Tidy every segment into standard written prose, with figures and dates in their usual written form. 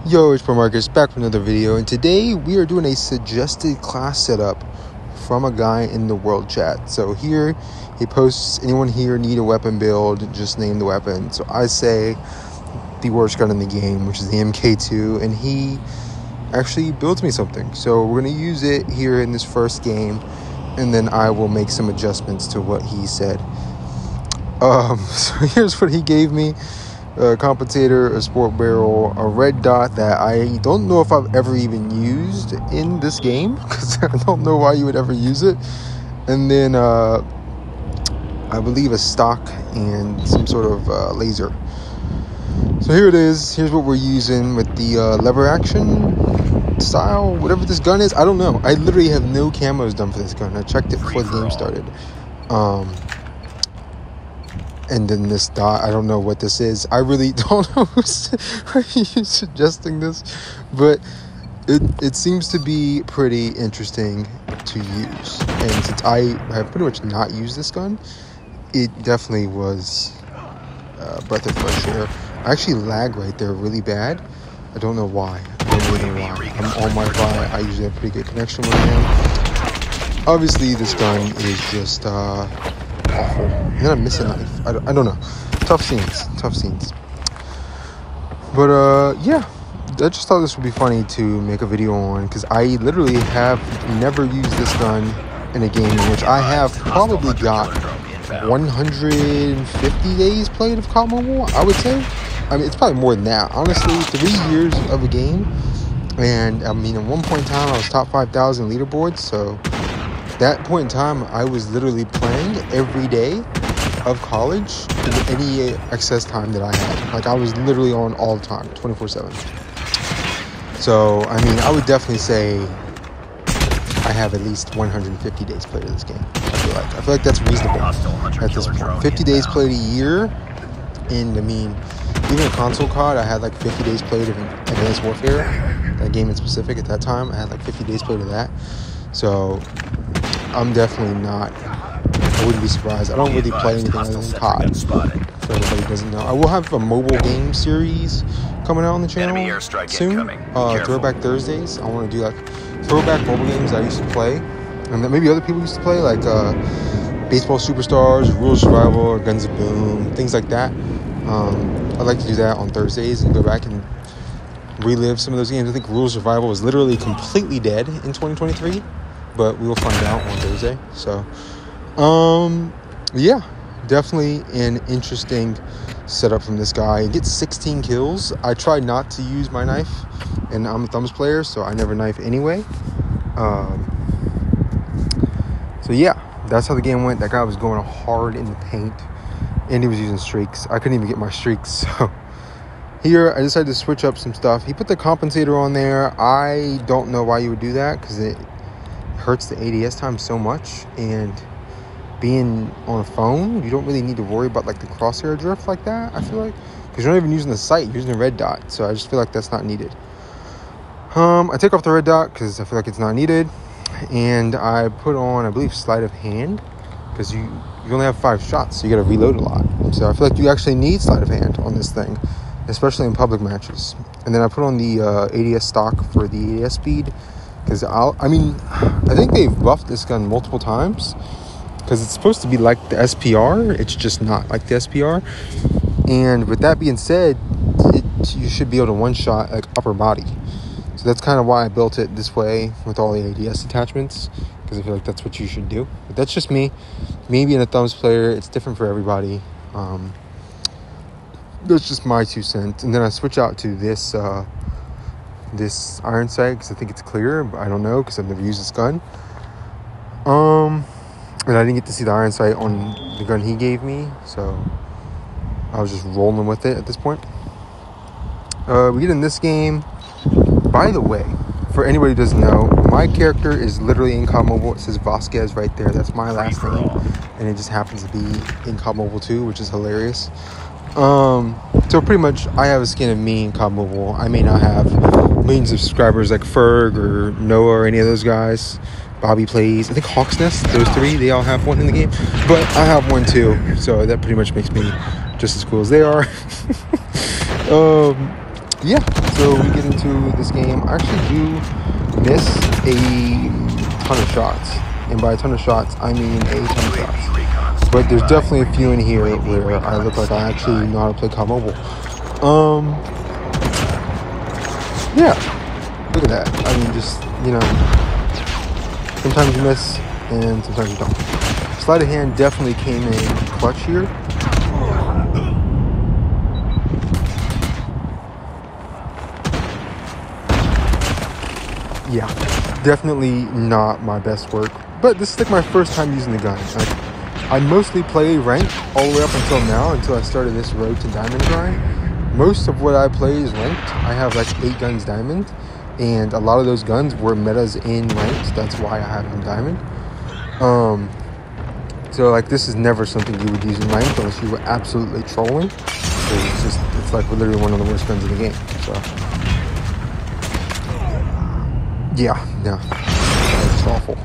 Yo, it's Marcus back with another video, and today we are doing a suggested class setup from a guy in the world chat. So here he posts, anyone here need a weapon build, just name the weapon. So I say the worst gun in the game, which is the MK2, and he actually builds me something. So we're going to use it here in this first game, and then I will make some adjustments to what he said. So here's what he gave me. A compensator, a sport barrel, a red dot that I don't know if I've ever even used in this game, because I don't know why you would ever use it. And then I believe a stock and some sort of laser. So here it is. Here's what we're using with the lever action style, whatever this gun is. I don't know. I literally have no camos done for this gun. I checked it before the game started. And then this dot, I don't know what this is. I really don't know who's suggesting this, but it seems to be pretty interesting to use. And since I have pretty much not used this gun, it definitely was a breath of fresh air. I actually lag right there really bad. I don't know why. I don't really know why. I'm on my Wi. I usually have pretty good connection where I am. Obviously, this gun is just awful. And then I miss a knife. I don't know. Tough scenes. But yeah, I just thought this would be funny to make a video on, because I literally have never used this gun in a game in which I have probably got 150 days played of COD Mobile, I would say. I mean, it's probably more than that. Honestly, 3 years of a game. And I mean, at one point in time, I was top 5,000 leaderboards, so that point in time, I was literally playing every day of college in any excess time that I had. Like, I was literally on all the time, 24/7. So, I mean, I would definitely say I have at least 150 days played of this game. I feel like that's reasonable at this point. 50 days played a year, and I mean, even a console COD, I had like 50 days played of Advanced Warfare, that game in specific at that time. I had like 50 days played of that. So I'm definitely not, I wouldn't be surprised. I don't really play anything other than COD, for anybody who doesn't know. I will have a mobile game series coming out on the channel soon. Throwback Thursdays. I want to do like throwback mobile games I used to play, and that maybe other people used to play, like Baseball Superstars, Rules of Survival, or Guns of Boom, things like that. I'd like to do that on Thursdays and go back and relive some of those games. I think Rules of Survival is literally completely dead in 2023. But we will find out on Thursday. So, yeah, definitely an interesting setup from this guy. He gets 16 kills. I tried not to use my knife, and I'm a thumbs player, so I never knife anyway. So yeah, that's how the game went. That guy was going hard in the paint, and he was using streaks. I couldn't even get my streaks. So here, I decided to switch up some stuff. He put the compensator on there. I don't know why you would do that, because it hurts the ADS time so much, and being on a phone, you don't really need to worry about like the crosshair drift like that, I feel like, because you're not even using the sight, you're using a red dot. So I just feel like that's not needed. I take off the red dot because I feel like it's not needed, and I put on, I believe, sleight of hand, because you only have 5 shots, so you got to reload a lot. So I feel like you actually need sleight of hand on this thing, especially in public matches. And then I put on the ADS stock for the ADS speed, because I think they've buffed this gun multiple times, because it's supposed to be like the SPR. It's just not like the SPR. And with that being said, you should be able to one-shot like upper body. So that's kind of why I built it this way with all the ADS attachments, because I feel like that's what you should do. But that's just me. Me being a thumbs player, it's different for everybody. That's just my 2 cents. And then I switch out to this iron sight, because I think it's clearer, but I don't know, because I've never used this gun. And I didn't get to see the iron sight on the gun he gave me, so I was just rolling with it at this point. We get in this game. By the way, for anybody who doesn't know, my character is literally in COD Mobile. It says Vasquez right there. That's my last name, and it just happens to be in COD Mobile 2, which is hilarious. So pretty much I have a skin of me in COD Mobile. I may not have millions of subscribers like Ferg or Noah or any of those guys. Bobby plays, I think Hawk's Nest, those 3, they all have one in the game. But I have one too, so that pretty much makes me just as cool as they are. Yeah, so we get into this game. I actually do miss a ton of shots. And by a ton of shots, I mean a ton of shots. But there's definitely a few in here where I look like I actually know how to play COD Mobile. Yeah, look at that. I mean, just, sometimes you miss and sometimes you don't. Sleight of hand definitely came in clutch here. Yeah, definitely not my best work. But this is like my first time using the gun. Like, I mostly play ranked all the way up until now, until I started this road to diamond grind. Most of what I play is ranked. I have like 8 guns diamond, and a lot of those guns were metas in ranked. That's why I have them diamond. So like this is never something you would use in ranked unless you were absolutely trolling. It's like literally one of the worst guns in the game. So yeah, no, it's just awful.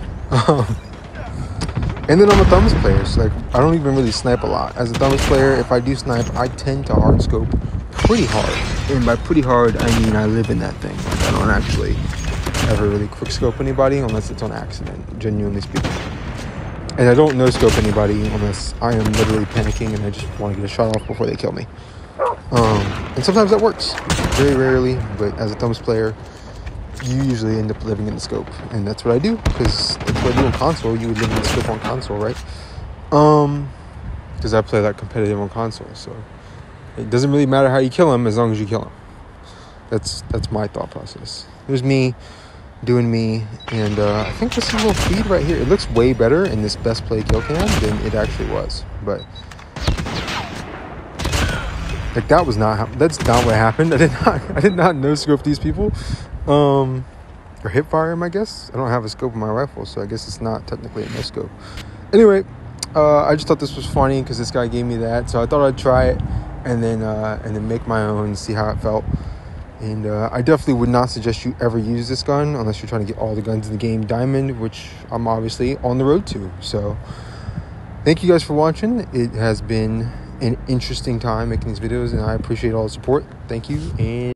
And then I'm a thumbs player, so like I don't even really snipe a lot. As a thumbs player, if I do snipe, I tend to hard scope pretty hard. And by pretty hard, I mean I live in that thing. Like I don't actually ever really quick scope anybody unless it's on accident, genuinely speaking. And I don't no scope anybody unless I am literally panicking and I just want to get a shot off before they kill me. And sometimes that works, very rarely. But as a thumbs player, you usually end up living in the scope, and that's what I do, because that's what I do on console. You would live in the scope on console, right? Because I play that competitive on console, so it doesn't really matter how you kill him as long as you kill him. That's my thought process. There's me doing me, and I think this is a little feed right here. It looks way better in this best play kill cam than it actually was, but like that's not what happened. I did not no scope these people. Or hip fire him, I guess. I don't have a scope on my rifle, so I guess it's not technically a no scope. Anyway, I just thought this was funny because this guy gave me that, so I thought I'd try it and then make my own, see how it felt. And I definitely would not suggest you ever use this gun unless you're trying to get all the guns in the game diamond, which I'm obviously on the road to. So thank you guys for watching. It has been an interesting time making these videos, and I appreciate all the support. Thank you, and